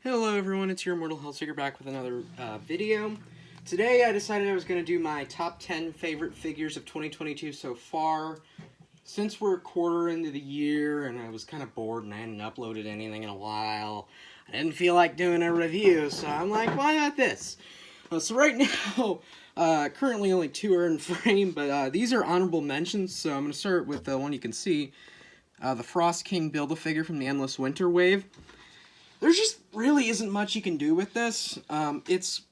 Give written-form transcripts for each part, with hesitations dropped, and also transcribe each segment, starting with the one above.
Hello everyone, it's your Immortal Hellseeker back with another video. Today I decided I was going to do my top 10 favorite figures of 2022 so far. Since we're a quarter into the year and I was kind of bored and I hadn't uploaded anything in a while, I didn't feel like doing a review, so I'm like, why not this? So right now, currently only 2 are in frame, but these are honorable mentions, so I'm going to start with the one you can see. The Frost King Build-A-Figure from the Endless Winter Wave. There just really isn't much you can do with this. It's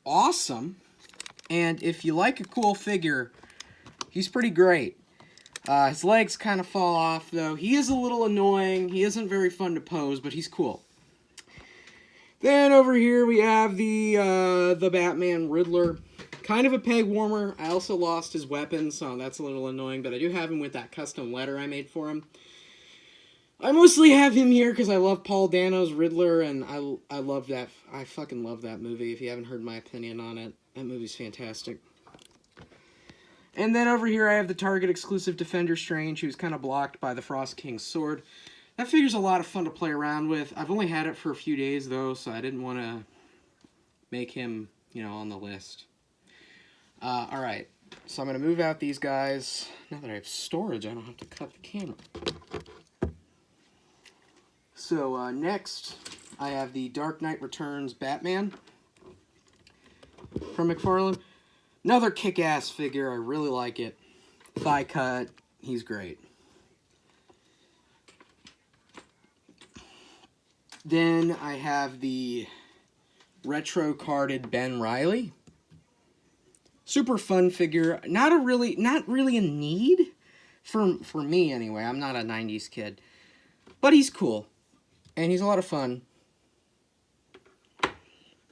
awesome, and if you like a cool figure, he's pretty great. His legs kind of fall off, though. He is a little annoying. He isn't very fun to pose, but he's cool. Then over here we have the Batman Riddler. Kind of a peg warmer. I also lost his weapon, so that's a little annoying, but I do have him with that custom letter I made for him. I mostly have him here because I love Paul Dano's Riddler, and I love that. I fucking love that movie. If you haven't heard my opinion on it, that movie's fantastic. And then over here I have the Target exclusive Defender Strange, who's kind of blocked by the Frost King's sword. That figure's a lot of fun to play around with. I've only had it for a few days, though, so I didn't want to make him, on the list. Alright, so I'm going to move out these guys. Now that I have storage, I don't have to cut the camera. So, next, I have the Dark Knight Returns Batman from Mcfarland. Another kick-ass figure. I really like it. Thigh cut. He's great. Then I have the retro-carded Ben Reilly. Super fun figure. Not really a need for me, anyway. I'm not a 90s kid. But he's cool. And he's a lot of fun.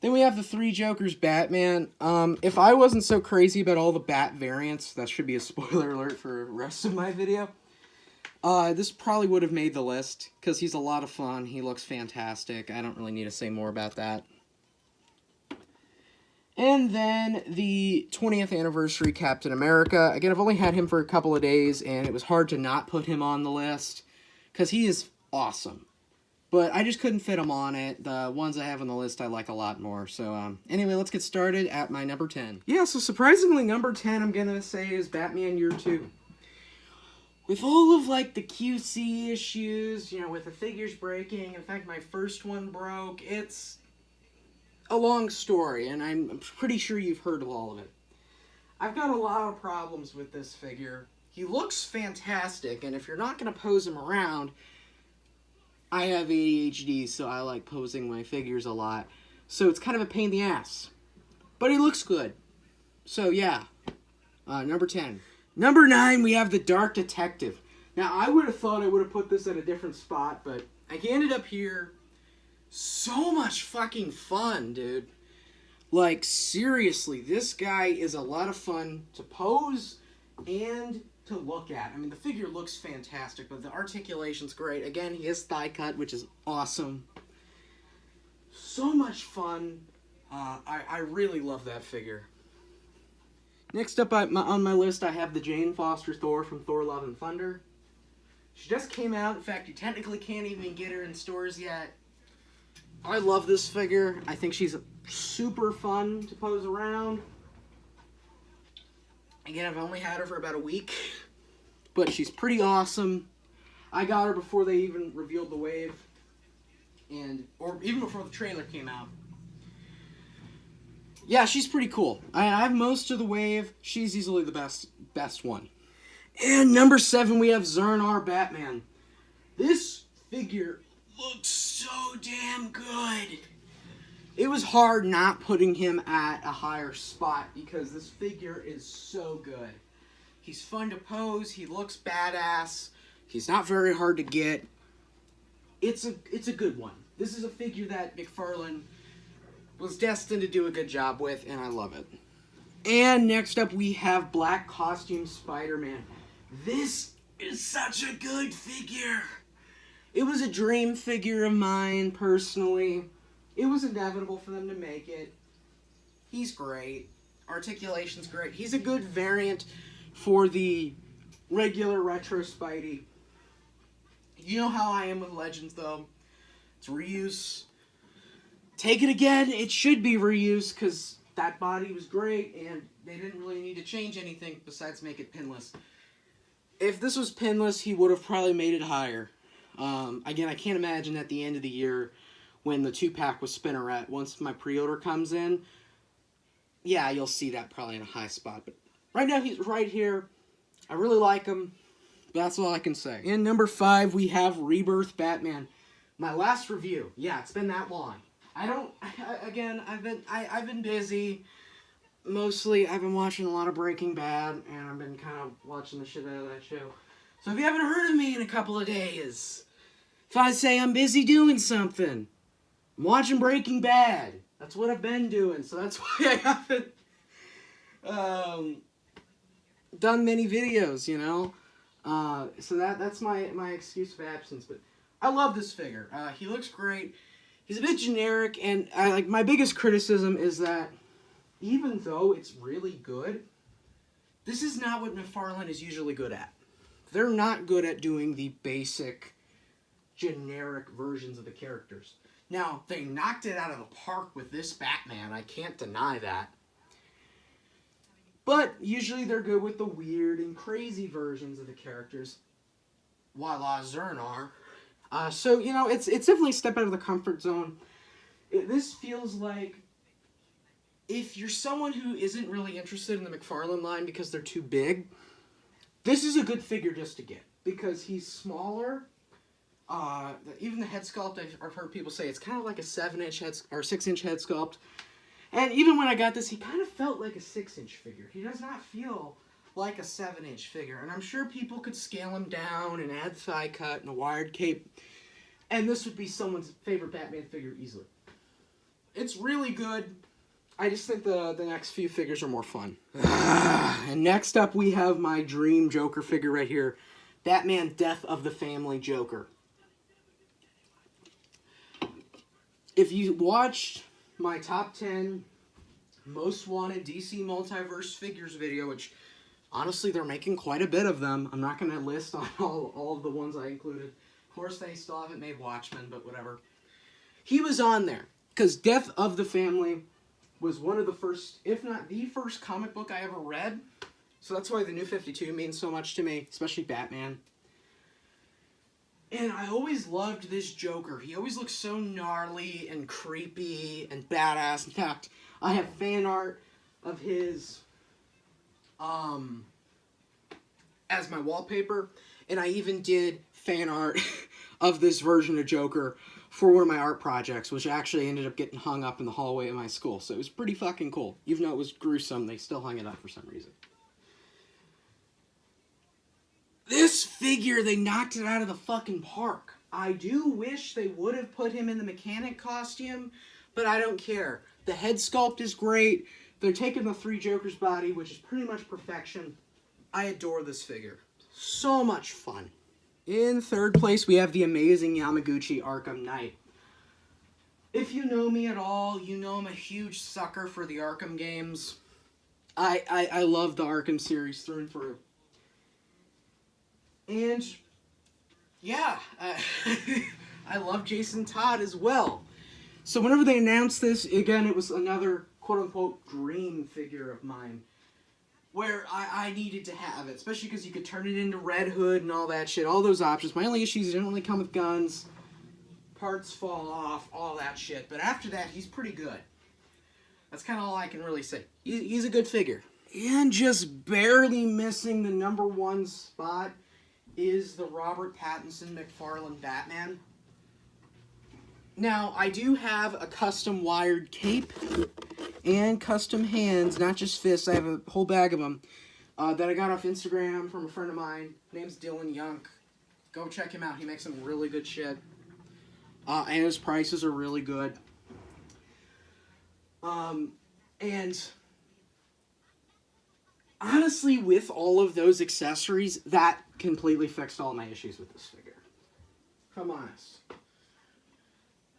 Then we have the Three Jokers Batman. If I wasn't so crazy about all the Bat variants, that should be a spoiler alert for the rest of my video. This probably would have made the list, because he's a lot of fun. He looks fantastic. I don't really need to say more about that. And then the 20th anniversary Captain America. Again, I've only had him for a couple of days, and it was hard to not put him on the list, because he is awesome. But I just couldn't fit them on it. The ones I have on the list I like a lot more. So, anyway, let's get started at my number 10. Yeah, so surprisingly, number 10 I'm going to say is Batman Year 2. With all of, the QC issues, with the figures breaking, in fact, my first one broke, it's a long story, and I'm pretty sure you've heard of all of it. I've got a lot of problems with this figure. He looks fantastic, and if you're not going to pose him around, I have ADHD, so I like posing my figures a lot. So it's kind of a pain in the ass. But he looks good. So yeah, number 10. Number 9, we have the Dark Detective. Now, I would have thought I would have put this at a different spot, but I ended up here. So much fucking fun, dude. Seriously, this guy is a lot of fun to pose and to look at. I mean, the figure looks fantastic, but the articulation's great. Again, he is thigh cut, which is awesome. So much fun. I really love that figure. Next up on my list, I have the Jane Foster Thor from Thor Love and Thunder. She just came out. In fact, you technically can't even get her in stores yet. I love this figure. I think she's super fun to pose around. Again, I've only had her for about a week, but she's pretty awesome. I got her before they even revealed the wave, or even before the trailer came out. Yeah, she's pretty cool. I have most of the wave. She's easily the best one. And number 7, we have Zernar Batman. This figure looks so damn good. It was hard not putting him at a higher spot because this figure is so good. He's fun to pose. He looks badass. He's not very hard to get. It's a good one. This is a figure that Mcfarland was destined to do a good job with, and I love it. And next up, we have Black Costume Spider-Man. This is such a good figure. It was a dream figure of mine, personally. It was inevitable for them to make it. He's great. Articulation's great. He's a good variant for the regular retro Spidey. You know how I am with Legends, though. It's reuse. take it again. It should be reused because that body was great and they didn't really need to change anything besides make it pinless. If this was pinless, he would have probably made it higher. Again, I can't imagine at the end of the year when the 2-pack was Spinneret, once my pre-order comes in, yeah, you'll see that probably in a high spot. But right now, he's right here. I really like him. That's all I can say. In number 5, we have Rebirth Batman. My last review. Yeah, it's been that long. I've been busy. Mostly, I've been watching a lot of Breaking Bad, and I've been kind of watching the shit out of that show. So if you haven't heard of me in a couple of days, if I say I'm busy doing something, I'm watching Breaking Bad. That's what I've been doing, so that's why I haven't done many videos, you know? So that's my excuse of absence, but I love this figure. He looks great. He's a bit generic, and my biggest criticism is that even though it's really good, this is not what Mcfarland is usually good at. They're not good at doing the basic, generic versions of the characters. Now, they knocked it out of the park with this Batman. I can't deny that. But usually they're good with the weird and crazy versions of the characters, while Zern are. So, you know, it's definitely a step out of the comfort zone. This feels like if you're someone who isn't really interested in the Mcfarland line because they're too big, this is a good figure just to get. Because he's smaller. Even the head sculpt, I've heard people say it's kind of like a 7-inch head or 6-inch head sculpt. And even when I got this, he kind of felt like a 6-inch figure. He does not feel like a 7-inch figure. And I'm sure people could scale him down and add thigh cut and a wired cape. And this would be someone's favorite Batman figure easily. It's really good. I just think the next few figures are more fun. And next up, we have my dream Joker figure right here. Batman Death of the Family Joker. If you watched my top 10 most wanted DC Multiverse figures video, which honestly they're making quite a bit of them. I'm not going to list on all of the ones I included. Of course, they still haven't made Watchmen, but whatever. He was on there because Death of the Family was one of the first, if not the first comic book I ever read. So that's why the New 52 means so much to me, especially Batman. And I always loved this Joker. He always looked so gnarly and creepy and badass. In fact, I have fan art of his as my wallpaper. And I even did fan art of this version of Joker for one of my art projects, which actually ended up getting hung up in the hallway of my school. So it was pretty fucking cool. Even though it was gruesome, they still hung it up for some reason. This figure, they knocked it out of the fucking park. I do wish they would have put him in the mechanic costume, but I don't care. The head sculpt is great. They're taking the 3 Jokers body, which is pretty much perfection. I adore this figure. So much fun. In third place, we have the amazing Yamaguchi Arkham Knight. If you know me at all, you know I'm a huge sucker for the Arkham games. I love the Arkham series through and through. And, yeah, I love Jason Todd as well. So whenever they announced this, again, it was another quote-unquote dream figure of mine. Where I needed to have it, especially because you could turn it into Red Hood and all that shit, all those options. My only issue is it didn't really come with guns, parts fall off, all that shit. But after that, he's pretty good. That's kind of all I can really say. He's a good figure. And just barely missing the number 1 spot is the Robert Pattinson Mcfarland Batman. Now, I do have a custom wired cape and custom hands, not just fists. I have a whole bag of them that I got off Instagram from a friend of mine. His name's Dylan Yunk. Go check him out. He makes some really good shit. And his prices are really good. And honestly, with all of those accessories, that completely fixed all my issues with this figure. If I'm honest.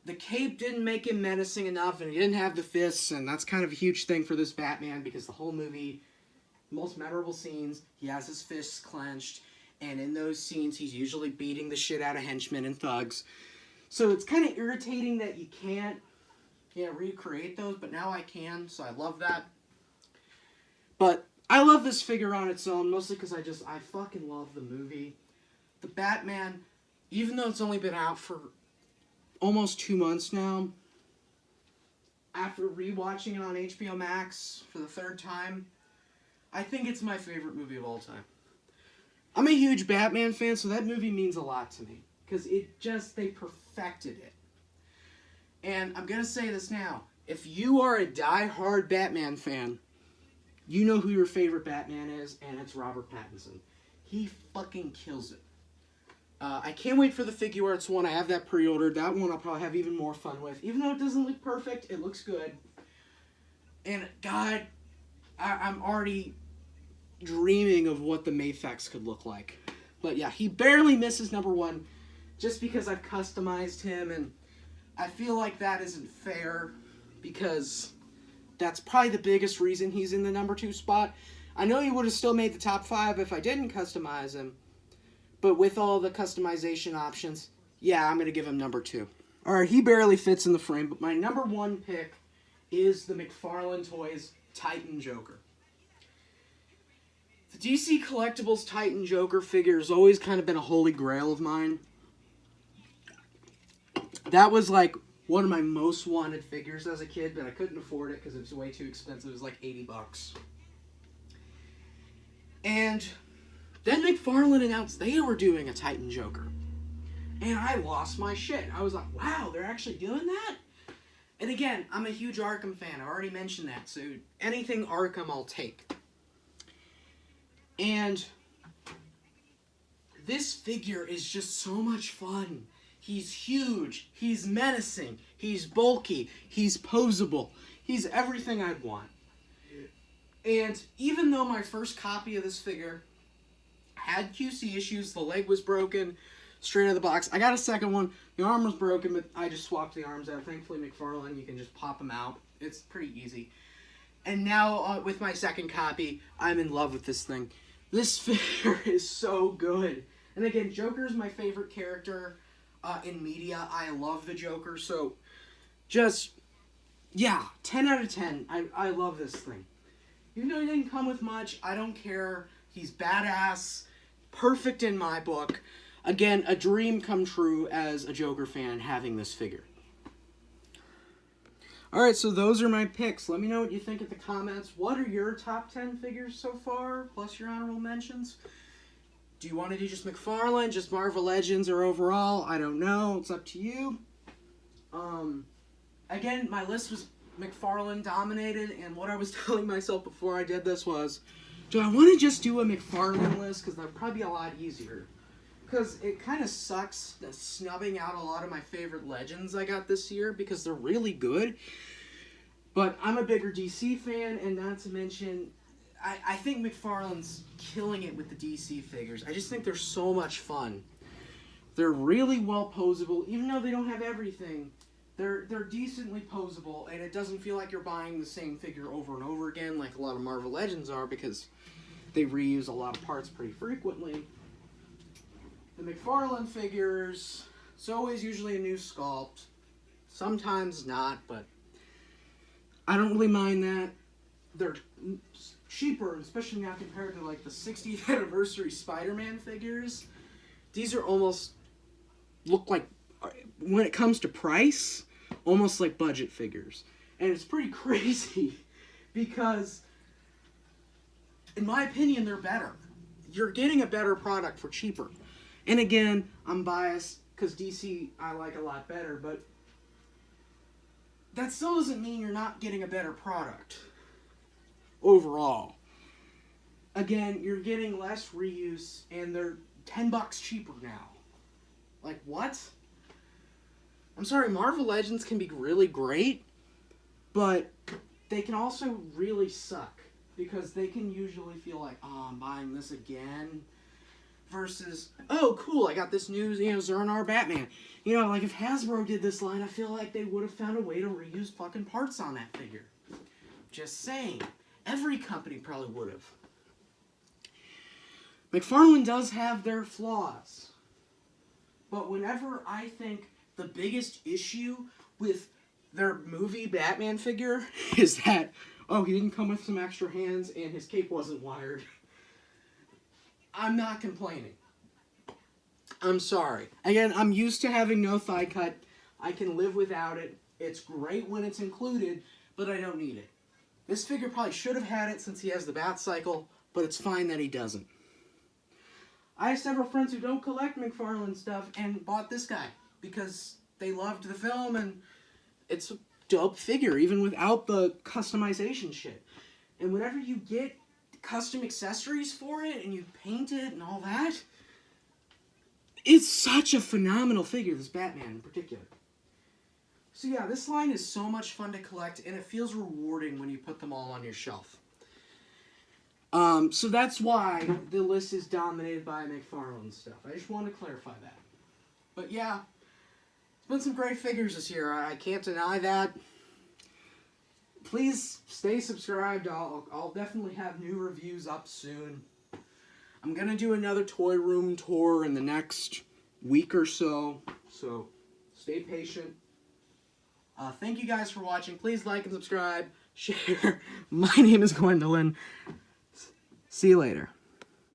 The cape didn't make him menacing enough, and he didn't have the fists, and that's kind of a huge thing for this Batman, because the whole movie, most memorable scenes, he has his fists clenched, and in those scenes, he's usually beating the shit out of henchmen and thugs. So it's kind of irritating that you can't Can't recreate those, but now I can, so I love that. But I love this figure on its own, mostly because I fucking love the movie. The Batman, even though it's only been out for almost 2 months now, after rewatching it on HBO Max for the third time, I think it's my favorite movie of all time. I'm a huge Batman fan, so that movie means a lot to me. Because they perfected it. And I'm going to say this now. If you are a die-hard Batman fan, you know who your favorite Batman is, and it's Robert Pattinson. He fucking kills it. I can't wait for the Figure Arts one. I have that pre-ordered. That one I'll probably have even more fun with. Even though it doesn't look perfect, it looks good. And, God, I'm already dreaming of what the Mafex could look like. But, yeah, he barely misses number 1 just because I've customized him, and I feel like that isn't fair because that's probably the biggest reason he's in the number 2 spot. I know he would have still made the top 5 if I didn't customize him. But with all the customization options, yeah, I'm going to give him number 2. Alright, he barely fits in the frame, but my number 1 pick is the Mcfarland Toys Titan Joker. The DC Collectibles Titan Joker figure has always kind of been a holy grail of mine. That was like one of my most wanted figures as a kid, but I couldn't afford it because it was way too expensive. It was like $80. And then Mcfarland announced they were doing a Titan Joker. And I lost my shit. I was like, wow, they're actually doing that? And again, I'm a huge Arkham fan. I already mentioned that. So anything Arkham, I'll take. And this figure is just so much fun. He's huge. He's menacing. He's bulky. He's posable. He's everything I'd want. And even though my first copy of this figure had QC issues, the leg was broken straight out of the box. I got a second one. The arm was broken, but I just swapped the arms out. Thankfully, Mcfarland, you can just pop them out. It's pretty easy. And now, with my second copy, I'm in love with this thing. This figure is so good. And again, Joker is my favorite character in media. I love the Joker, so just, yeah, 10 out of 10. I love this thing. Even though he didn't come with much, I don't care. He's badass, perfect in my book. Again, a dream come true as a Joker fan having this figure. Alright, so those are my picks. Let me know what you think in the comments. What are your top 10 figures so far, plus your honorable mentions? Do you want to do just Mcfarland, just Marvel Legends, or overall? I don't know. It's up to you. Again, my list was Mcfarland dominated, and what I was telling myself before I did this was, do I want to just do a Mcfarland list? Because that would probably be a lot easier. Because it kind of sucks snubbing out a lot of my favorite Legends I got this year, because they're really good. But I'm a bigger DC fan, and not to mention, I think Mcfarland's killing it with the DC figures. I just think they're so much fun. They're really well posable, even though they don't have everything. They're decently posable, and it doesn't feel like you're buying the same figure over and over again like a lot of Marvel Legends are, because they reuse a lot of parts pretty frequently. The Mcfarland figures, it's always usually a new sculpt. Sometimes not, but I don't really mind that. They're cheaper, especially now compared to like the 60th anniversary Spider-Man figures. These are almost, look like, when it comes to price, almost like budget figures. And it's pretty crazy because, in my opinion, they're better. You're getting a better product for cheaper. And again, I'm biased because DC I like a lot better, but that still doesn't mean you're not getting a better product overall. Again, you're getting less reuse, and they're $10 cheaper now. Like, what? I'm sorry, Marvel Legends can be really great, but they can also really suck, because they can usually feel like, oh, I'm buying this again, versus, oh, cool, I got this new, Zernar Batman. Like, if Hasbro did this line, I feel like they would have found a way to reuse fucking parts on that figure. Just saying. Every company probably would have. Mcfarland does have their flaws. But whenever I think the biggest issue with their movie Batman figure is that, oh, he didn't come with some extra hands and his cape wasn't wired. I'm not complaining. I'm sorry. Again, I'm used to having no thigh cut. I can live without it. It's great when it's included, but I don't need it. This figure probably should have had it since he has the bat cycle, but it's fine that he doesn't. I have several friends who don't collect Mcfarland stuff and bought this guy because they loved the film and it's a dope figure even without the customization shit. And whenever you get custom accessories for it and you paint it and all that, it's such a phenomenal figure, this Batman in particular. So yeah, this line is so much fun to collect and it feels rewarding when you put them all on your shelf. So that's why the list is dominated by Mcfarland stuff. I just want to clarify that. But yeah, it's been some great figures this year. I can't deny that. Please stay subscribed. I'll definitely have new reviews up soon. I'm going to do another toy room tour in the next week or so. So stay patient. Thank you guys for watching. Please like and subscribe. Share. My name is Gwendolyn. See you later.